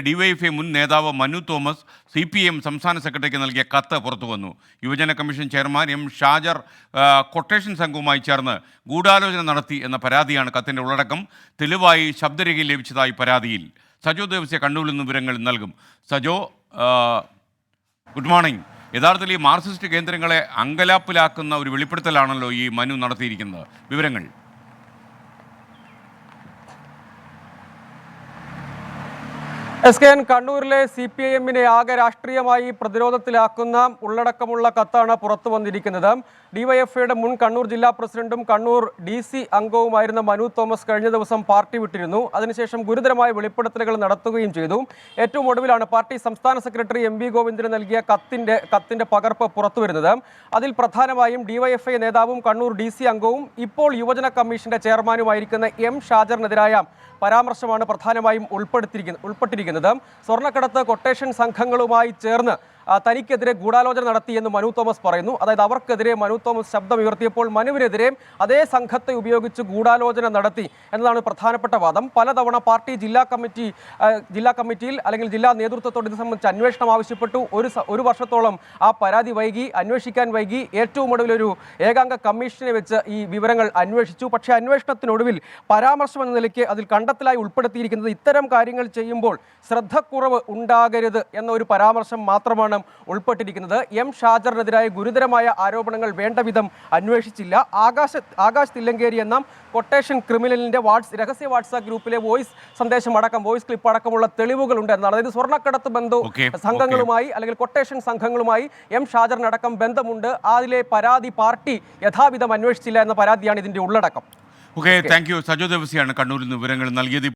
DYFI മുൻ നേതാവ് Manu Thomas CPM സംസ്ഥാന സെക്രട്ടറിക്ക് നൽകിയ കത്ത് പുറത്തുവന്നു. യുവജന commission chairman M. Shajar quotation സംഘവുമായി ചേർന്ന് ഗൂഢാലോചന നടത്തി എന്ന പരാതിയാണ് കത്തിൻ്റെ ഉള്ളടക്കം. തെളിവായി ശബ്ദരേഖ ലഭിച്ചതായി പരാതിയിൽ. സജോ ദേവസ്യ കണ്ണൂരിൽ നിന്ന് വിവരങ്ങൾ നൽകും. Sajo, good morning. യഥാർത്ഥത്തിൽ ഈ മാർക്സിസ്റ്റ് കേന്ദ്രങ്ങളെ അങ്കലാപ്പിലാക്കുന്ന ഒരു വെളിപ്പെടുത്തലാണല്ലോ ഈ മനു നടത്തിയിരിക്കുന്നത്. വിവരങ്ങൾ. SKN കണ്ണൂരിലെ CPIM-നെ ആകെ രാഷ്ട്രീയമായി പ്രതിരോധത്തിലാക്കുന്ന ഉള്ളടക്കമുള്ള കത്താണ് പുറത്തു വന്നിരിക്കുന്നത്. DYFIയുടെ മുൻ കണ്ണൂർ ജില്ലാ പ്രസിഡന്റും കണ്ണൂർ DC അംഗവുമായിരുന്ന മനു തോമസ് കഴിഞ്ഞ ദിവസം പാർട്ടി വിട്ടിരുന്നു. അതിനുശേഷം ഗുരുതരമായ വെളിപ്പെടുത്തലുകൾ നടത്തുകയും ചെയ്തു. ഏറ്റവും ഒടുവിലാണ് പാർട്ടി സംസ്ഥാന സെക്രട്ടറി MV ഗോവിന്ദന് നൽകിയ കത്തിന്റെ പകർപ്പ് പുറത്തു വരുന്നത്. അതിൽ പ്രധാനമായും DYFI നേതാവും കണ്ണൂർ DC അംഗവും ഇപ്പോൾ യുവജന കമ്മീഷന്റെ ചെയർമാനുമായിരിക്കുന്ന M. ഷാജറിനെതിരായ പരാമർശമാണ് പ്രധാനമായും ഉൾപ്പെട്ടിരിക്കുന്നത്. സ്വർണ്ണക്കടത്ത് കൊട്ടേഷൻ സംഘങ്ങളുമായി ചേർന്ന് തനിക്കെതിരെ ഗൂഢാലോചന നടത്തിയെന്ന് മനു തോമസ് പറയുന്നു. അതായത് അവർക്കെതിരെ മനു തോമസ് ശബ്ദമുയർത്തിയപ്പോൾ മനുവിനെതിരെ അതേ സംഘത്തെ ഉപയോഗിച്ച് ഗൂഢാലോചന നടത്തി എന്നതാണ് പ്രധാനപ്പെട്ട വാദം. പലതവണ പാർട്ടി ജില്ലാ കമ്മിറ്റിയിൽ അല്ലെങ്കിൽ ജില്ലാ നേതൃത്വത്തോട് ഇത് സംബന്ധിച്ച് അന്വേഷണം ആവശ്യപ്പെട്ടു. ഒരു വർഷത്തോളം ആ പരാതി അന്വേഷിക്കാൻ വൈകി. ഏറ്റവും ഒടുവിലൊരു ഏകാംഗ കമ്മീഷനെ വെച്ച് ഈ വിവരങ്ങൾ അന്വേഷിച്ചു. പക്ഷേ അന്വേഷണത്തിനൊടുവിൽ പരാമർശം എന്ന നിലയ്ക്ക് അതിൽ കണ്ടെത്തലായി ഉൾപ്പെടുത്തിയിരിക്കുന്നത് ഇത്തരം കാര്യങ്ങൾ ചെയ്യുമ്പോൾ ശ്രദ്ധക്കുറവ് ഉണ്ടാകരുത് എന്ന ഒരു പരാമർശം മാത്രമാണ് ഉൾപ്പെട്ടിരിക്കുന്നത്. M. ഷാജറിനെതിരായ ഗുരുതരമായ ആരോപണങ്ങൾ വേണ്ട വിധം അന്വേഷിച്ചില്ല. ആകാശ് തില്ലങ്കേരി എന്ന കൊട്ടേഷൻ ക്രിമിനലിന്റെ രഹസ്യ വാട്സാപ്പ് ഗ്രൂപ്പിലെ വോയിസ് ക്ലിപ്പ് അടക്കമുള്ള തെളിവുകളുണ്ട് എന്നാണ്. അതായത് സ്വർണ്ണക്കടത്ത് സംഘങ്ങളുമായി അല്ലെങ്കിൽ കൊട്ടേഷൻ സംഘങ്ങളുമായി M. ഷാജറിനടക്കം ബന്ധമുണ്ട്. അതിലെ പരാതി പാർട്ടി യഥാവിധം അന്വേഷിച്ചില്ല എന്ന പരാതിയാണ് ഇതിന്റെ ഉള്ളടക്കം. Thank you. സജോ ദേവസ്യാണ് കണ്ണൂരിൽ നിന്ന് വിവരങ്ങൾ നൽകിയത്.